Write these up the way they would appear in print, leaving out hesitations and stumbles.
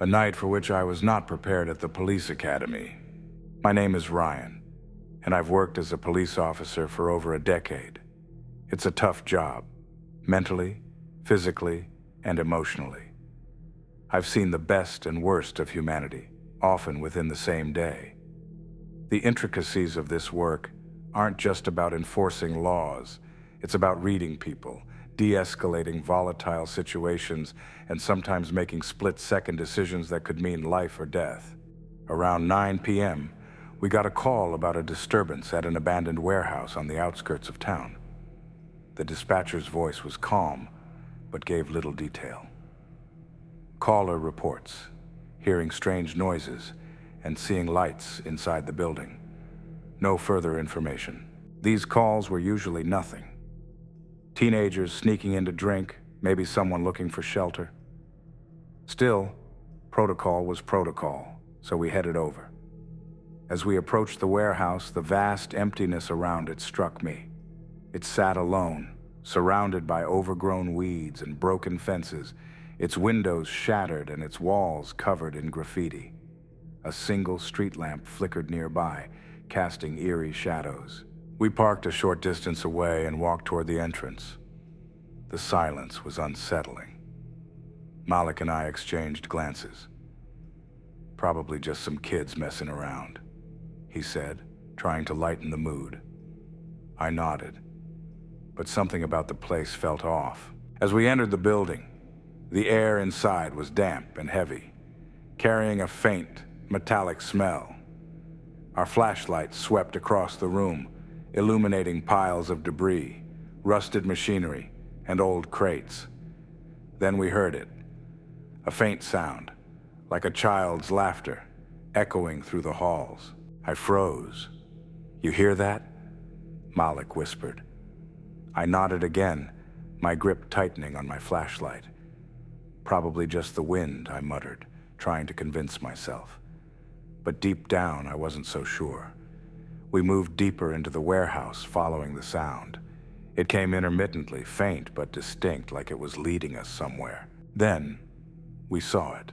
A night for which I was not prepared at the police academy. My name is Ryan, and I've worked as a police officer for over a decade. It's a tough job, mentally, physically, and emotionally. I've seen the best and worst of humanity, often within the same day. The intricacies of this work aren't just about enforcing laws. It's about reading people, de-escalating volatile situations, and sometimes making split-second decisions that could mean life or death. Around 9 p.m., we got a call about a disturbance at an abandoned warehouse on the outskirts of town. The dispatcher's voice was calm, but gave little detail. Caller reports hearing strange noises and seeing lights inside the building. No further information. These calls were usually nothing. Teenagers sneaking in to drink, maybe someone looking for shelter. Still, protocol was protocol, so we headed over. As we approached the warehouse, the vast emptiness around it struck me. It sat alone, surrounded by overgrown weeds and broken fences, its windows shattered and its walls covered in graffiti. A single street lamp flickered nearby, casting eerie shadows. We parked a short distance away and walked toward the entrance. The silence was unsettling. Malik and I exchanged glances. "Probably just some kids messing around," he said, trying to lighten the mood. I nodded, but something about the place felt off. As we entered the building, the air inside was damp and heavy, carrying a faint, metallic smell. Our flashlights swept across the room, illuminating piles of debris, rusted machinery, and old crates. Then we heard it, a faint sound, like a child's laughter, echoing through the halls. I froze. "You hear that?" Malik whispered. I nodded again, my grip tightening on my flashlight. "Probably just the wind," I muttered, trying to convince myself. But deep down, I wasn't so sure. We moved deeper into the warehouse, following the sound. It came intermittently, faint but distinct, like it was leading us somewhere. Then, we saw it.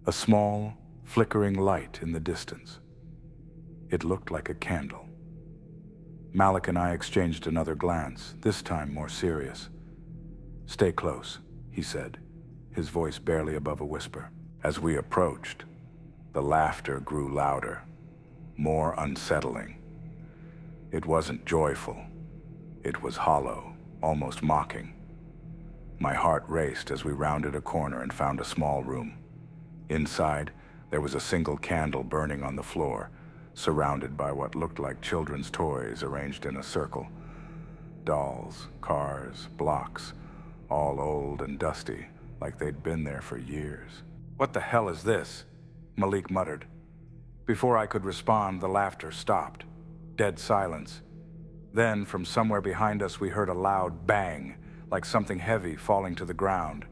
A small, flickering light in the distance. It looked like a candle. Malik and I exchanged another glance, this time more serious. "Stay close," he said, his voice barely above a whisper. As we approached, the laughter grew louder, more unsettling. It wasn't joyful. It was hollow, almost mocking. My heart raced as we rounded a corner and found a small room. Inside, there was a single candle burning on the floor, surrounded by what looked like children's toys arranged in a circle. Dolls, cars, blocks, all old and dusty, like they'd been there for years. "What the hell is this?" Malik muttered. Before I could respond, the laughter stopped. Dead silence. Then, from somewhere behind us, we heard a loud bang, like something heavy falling to the ground.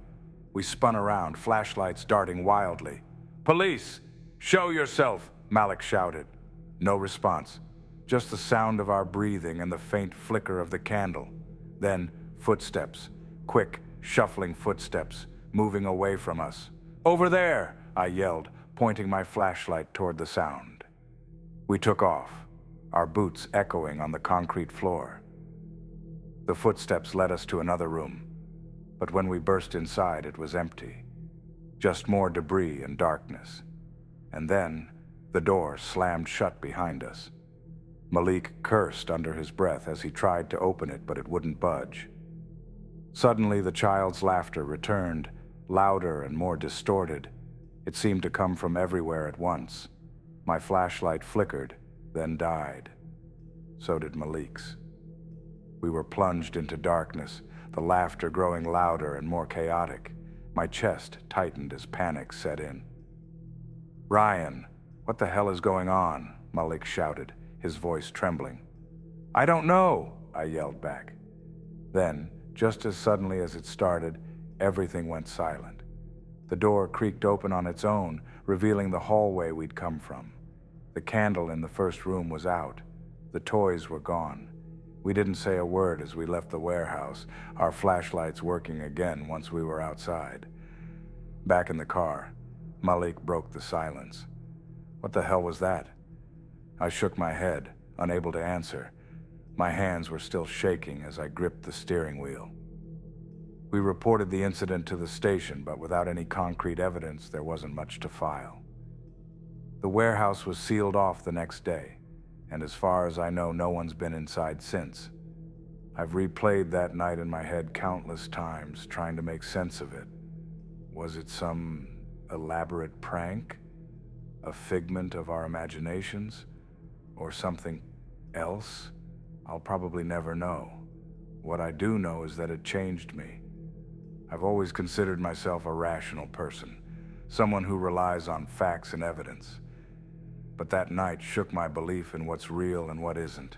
We spun around, flashlights darting wildly. "Police! Show yourself!" Malik shouted. No response, just the sound of our breathing and the faint flicker of the candle. Then, footsteps, quick, shuffling footsteps, moving away from us. "Over there!" I yelled, pointing my flashlight toward the sound. We took off, our boots echoing on the concrete floor. The footsteps led us to another room, but when we burst inside, it was empty. Just more debris and darkness. And then, the door slammed shut behind us. Malik cursed under his breath as he tried to open it, but it wouldn't budge. Suddenly, the child's laughter returned, louder and more distorted. It seemed to come from everywhere at once. My flashlight flickered, then died. So did Malik's. We were plunged into darkness, the laughter growing louder and more chaotic. My chest tightened as panic set in. "Ryan, what the hell is going on?" Malik shouted, his voice trembling. "I don't know," I yelled back. Then, just as suddenly as it started, everything went silent. The door creaked open on its own, revealing the hallway we'd come from. The candle in the first room was out. The toys were gone. We didn't say a word as we left the warehouse, our flashlights working again once we were outside. Back in the car, Malik broke the silence. What the hell was that? I shook my head, unable to answer. My hands were still shaking as I gripped the steering wheel. We reported the incident to the station, but without any concrete evidence, there wasn't much to file. The warehouse was sealed off the next day, and as far as I know, no one's been inside since. I've replayed that night in my head countless times, trying to make sense of it. Was it some elaborate prank? A figment of our imaginations? Or something else? I'll probably never know. What I do know is that it changed me. I've always considered myself a rational person, someone who relies on facts and evidence. But that night shook my belief in what's real and what isn't.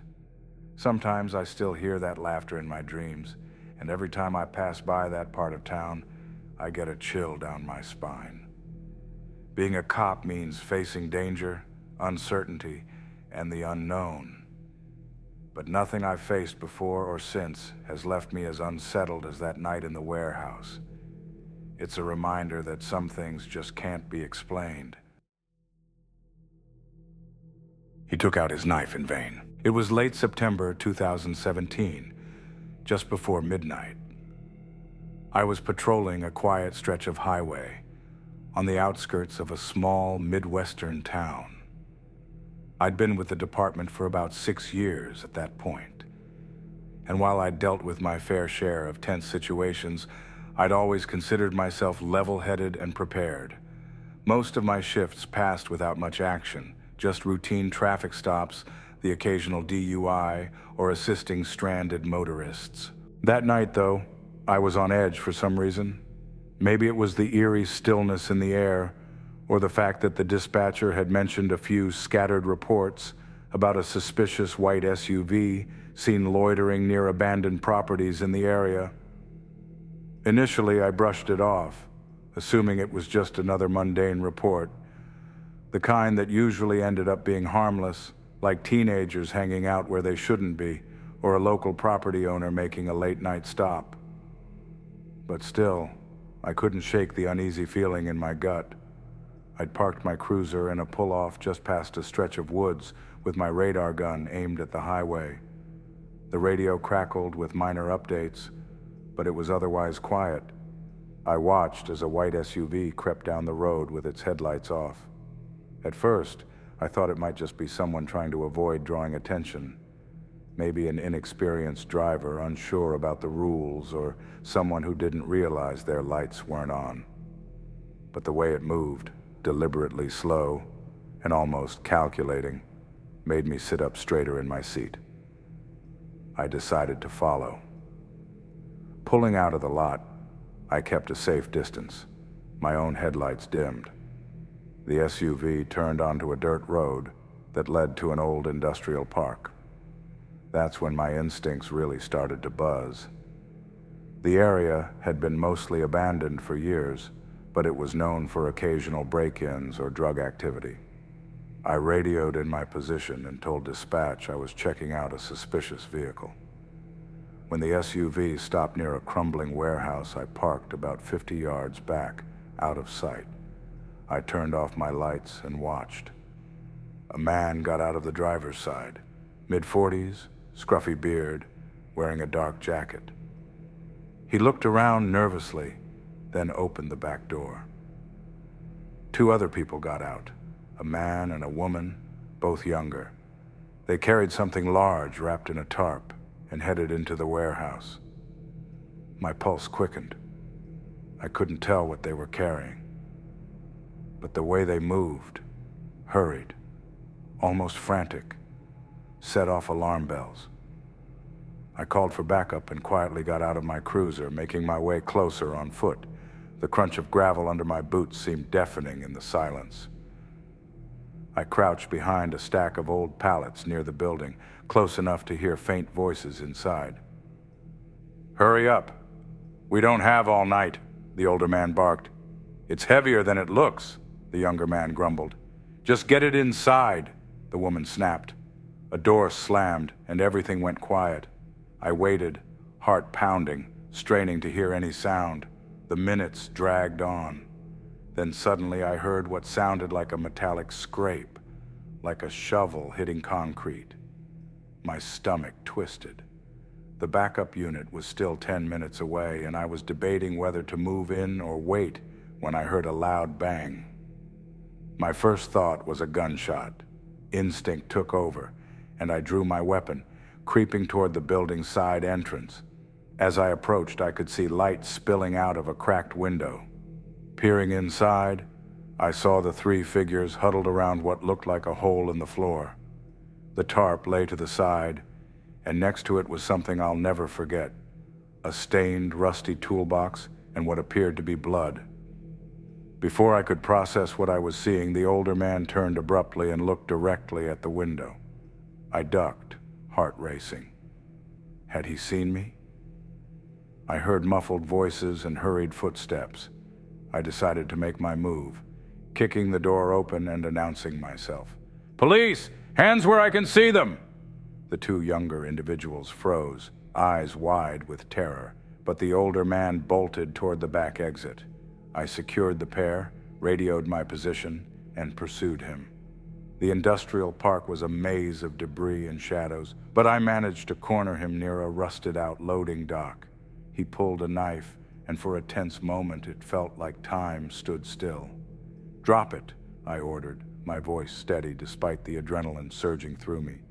Sometimes I still hear that laughter in my dreams, and every time I pass by that part of town, I get a chill down my spine. Being a cop means facing danger, uncertainty, and the unknown. But nothing I've faced before or since has left me as unsettled as that night in the warehouse. It's a reminder that some things just can't be explained. He took out his knife in vain. It was late September 2017, just before midnight. I was patrolling a quiet stretch of highway on the outskirts of a small Midwestern town. I'd been with the department for about 6 years at that point, and while I'd dealt with my fair share of tense situations, I'd always considered myself level-headed and prepared. Most of my shifts passed without much action, just routine traffic stops, the occasional DUI, or assisting stranded motorists. That night, though, I was on edge for some reason. Maybe it was the eerie stillness in the air, or the fact that the dispatcher had mentioned a few scattered reports about a suspicious white SUV seen loitering near abandoned properties in the area. Initially, I brushed it off, assuming it was just another mundane report, the kind that usually ended up being harmless, like teenagers hanging out where they shouldn't be, or a local property owner making a late-night stop. But still, I couldn't shake the uneasy feeling in my gut. I'd parked my cruiser in a pull-off just past a stretch of woods with my radar gun aimed at the highway. The radio crackled with minor updates, but it was otherwise quiet. I watched as a white SUV crept down the road with its headlights off. At first, I thought it might just be someone trying to avoid drawing attention. Maybe an inexperienced driver unsure about the rules, or someone who didn't realize their lights weren't on. But the way it moved, deliberately slow and almost calculating, made me sit up straighter in my seat. I decided to follow. Pulling out of the lot, I kept a safe distance, my own headlights dimmed. The SUV turned onto a dirt road that led to an old industrial park. That's when my instincts really started to buzz. The area had been mostly abandoned for years, but it was known for occasional break-ins or drug activity. I radioed in my position and told dispatch I was checking out a suspicious vehicle. When the SUV stopped near a crumbling warehouse, I parked about 50 yards back, out of sight. I turned off my lights and watched. A man got out of the driver's side, mid-40s, scruffy beard, wearing a dark jacket. He looked around nervously, then opened the back door. 2 other people got out, a man and a woman, both younger. They carried something large wrapped in a tarp and headed into the warehouse. My pulse quickened. I couldn't tell what they were carrying, but the way they moved, hurried, almost frantic, set off alarm bells. I called for backup and quietly got out of my cruiser, making my way closer on foot. The crunch of gravel under my boots seemed deafening in the silence. I crouched behind a stack of old pallets near the building, close enough to hear faint voices inside. "Hurry up. We don't have all night," the older man barked. "It's heavier than it looks," the younger man grumbled. "Just get it inside," the woman snapped. A door slammed and everything went quiet. I waited, heart pounding, straining to hear any sound. The minutes dragged on. Then suddenly I heard what sounded like a metallic scrape, like a shovel hitting concrete. My stomach twisted. The backup unit was still 10 minutes away, and I was debating whether to move in or wait when I heard a loud bang. My first thought was a gunshot. Instinct took over, and I drew my weapon, creeping toward the building's side entrance. As I approached, I could see light spilling out of a cracked window. Peering inside, I saw the three figures huddled around what looked like a hole in the floor. The tarp lay to the side, and next to it was something I'll never forget: a stained, rusty toolbox and what appeared to be blood. Before I could process what I was seeing, the older man turned abruptly and looked directly at the window. I ducked, heart racing. Had he seen me? I heard muffled voices and hurried footsteps. I decided to make my move, kicking the door open and announcing myself. "Police! Hands where I can see them!" The two younger individuals froze, eyes wide with terror, but the older man bolted toward the back exit. I secured the pair, radioed my position, and pursued him. The industrial park was a maze of debris and shadows, but I managed to corner him near a rusted-out loading dock. He pulled a knife, and for a tense moment it felt like time stood still. "Drop it," I ordered, my voice steady despite the adrenaline surging through me.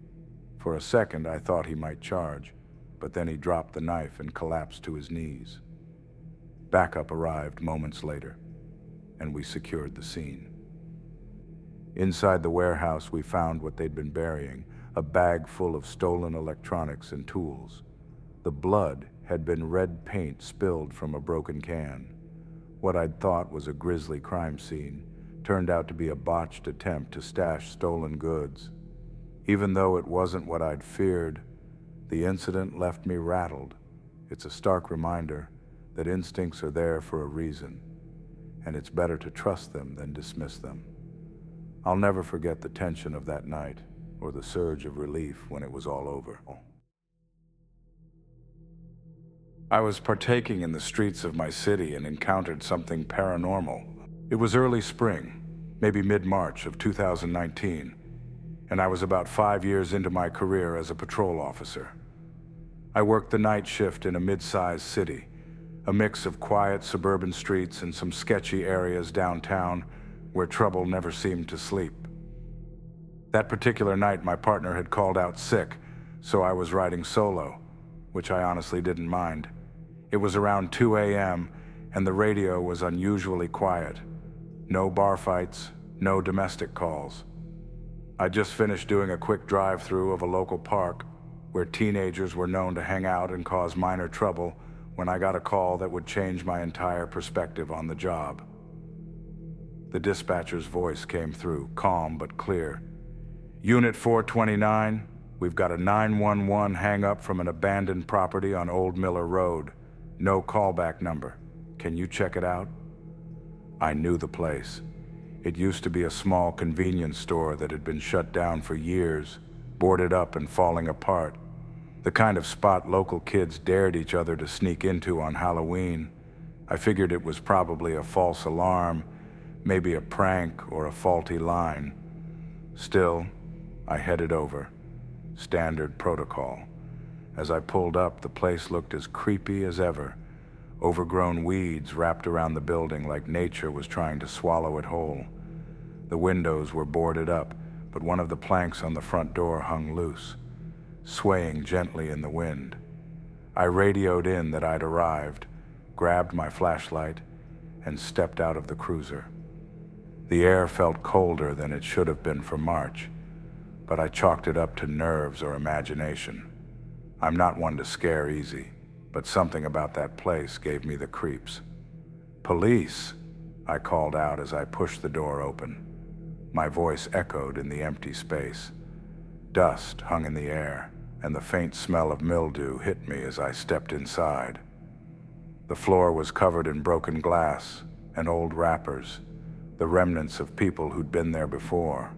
For a second I thought he might charge, but then he dropped the knife and collapsed to his knees. Backup arrived moments later, and we secured the scene. Inside the warehouse we found what they'd been burying, a bag full of stolen electronics and tools. The blood had been red paint spilled from a broken can. What I'd thought was a grisly crime scene turned out to be a botched attempt to stash stolen goods. Even though it wasn't what I'd feared, the incident left me rattled. It's a stark reminder that instincts are there for a reason, and it's better to trust them than dismiss them. I'll never forget the tension of that night, or the surge of relief when it was all over. I was partaking in the streets of my city and encountered something paranormal. It was early spring, maybe mid-March of 2019, and I was about 5 years into my career as a patrol officer. I worked the night shift in a mid-sized city, a mix of quiet suburban streets and some sketchy areas downtown where trouble never seemed to sleep. That particular night, my partner had called out sick, so I was riding solo, which I honestly didn't mind. It was around 2 a.m., and the radio was unusually quiet. No bar fights, no domestic calls. I just finished doing a quick drive-through of a local park where teenagers were known to hang out and cause minor trouble when I got a call that would change my entire perspective on the job. The dispatcher's voice came through, calm but clear. "Unit 429, we've got a 911 hang-up from an abandoned property on Old Miller Road. No callback number. Can you check it out?" I knew the place. It used to be a small convenience store that had been shut down for years, boarded up and falling apart. The kind of spot local kids dared each other to sneak into on Halloween. I figured it was probably a false alarm, maybe a prank or a faulty line. Still, I headed over. Standard protocol. As I pulled up, the place looked as creepy as ever. Overgrown weeds wrapped around the building like nature was trying to swallow it whole. The windows were boarded up, but one of the planks on the front door hung loose, swaying gently in the wind. I radioed in that I'd arrived, grabbed my flashlight, and stepped out of the cruiser. The air felt colder than it should have been for March, but I chalked it up to nerves or imagination. I'm not one to scare easy, but something about that place gave me the creeps. "Police!" I called out as I pushed the door open. My voice echoed in the empty space. Dust hung in the air, and the faint smell of mildew hit me as I stepped inside. The floor was covered in broken glass and old wrappers, the remnants of people who'd been there before.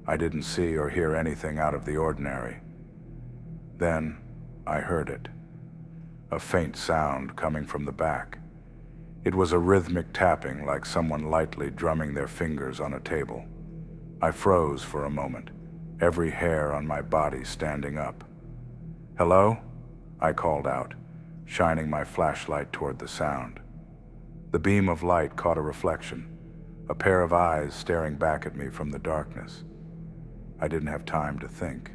I didn't see or hear anything out of the ordinary. Then I heard it. A faint sound coming from the back. It was a rhythmic tapping, like someone lightly drumming their fingers on a table. I froze for a moment, every hair on my body standing up. "Hello?" I called out, shining my flashlight toward the sound. The beam of light caught a reflection, a pair of eyes staring back at me from the darkness. I didn't have time to think.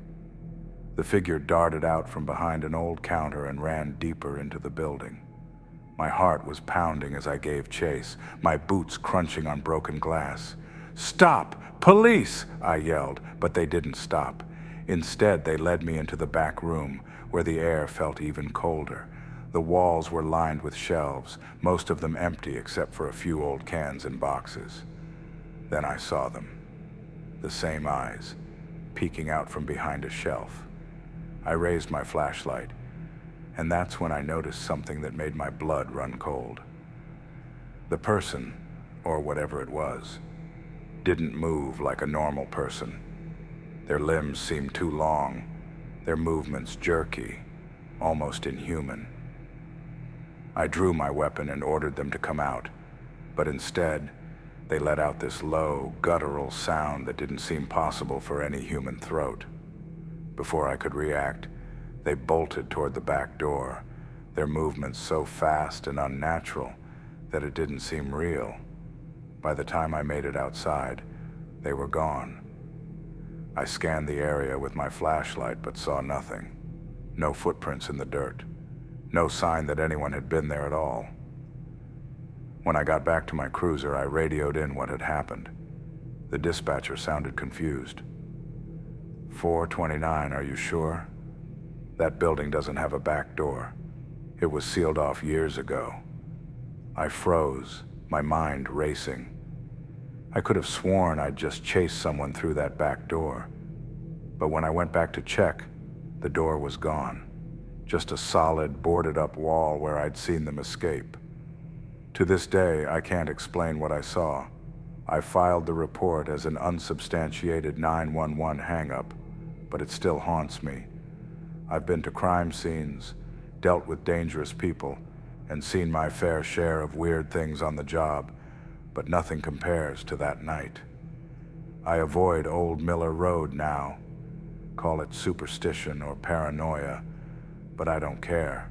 The figure darted out from behind an old counter and ran deeper into the building. My heart was pounding as I gave chase, my boots crunching on broken glass. "Stop! Police!" I yelled, but they didn't stop. Instead, they led me into the back room, where the air felt even colder. The walls were lined with shelves, most of them empty except for a few old cans and boxes. Then I saw them. The same eyes, peeking out from behind a shelf. I raised my flashlight, and that's when I noticed something that made my blood run cold. The person, or whatever it was, didn't move like a normal person. Their limbs seemed too long, their movements jerky, almost inhuman. I drew my weapon and ordered them to come out, but instead, they let out this low, guttural sound that didn't seem possible for any human throat. Before I could react, they bolted toward the back door, their movements so fast and unnatural that it didn't seem real. By the time I made it outside, they were gone. I scanned the area with my flashlight but saw nothing. No footprints in the dirt. No sign that anyone had been there at all. When I got back to my cruiser, I radioed in what had happened. The dispatcher sounded confused. 429, are you sure? That building doesn't have a back door. It was sealed off years ago. I froze, my mind racing. I could have sworn I'd just chased someone through that back door. But when I went back to check, the door was gone. Just a solid, boarded-up wall where I'd seen them escape. To this day, I can't explain what I saw. I filed the report as an unsubstantiated 911 hang-up, but it still haunts me. I've been to crime scenes, dealt with dangerous people, and seen my fair share of weird things on the job, but nothing compares to that night. I avoid Old Miller Road now. Call it superstition or paranoia, but I don't care.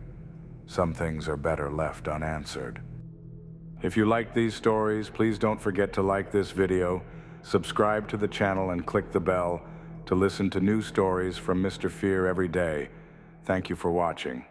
Some things are better left unanswered. If you like these stories, please don't forget to like this video, subscribe to the channel, and click the bell to listen to new stories from Mr. Fear every day. Thank you for watching.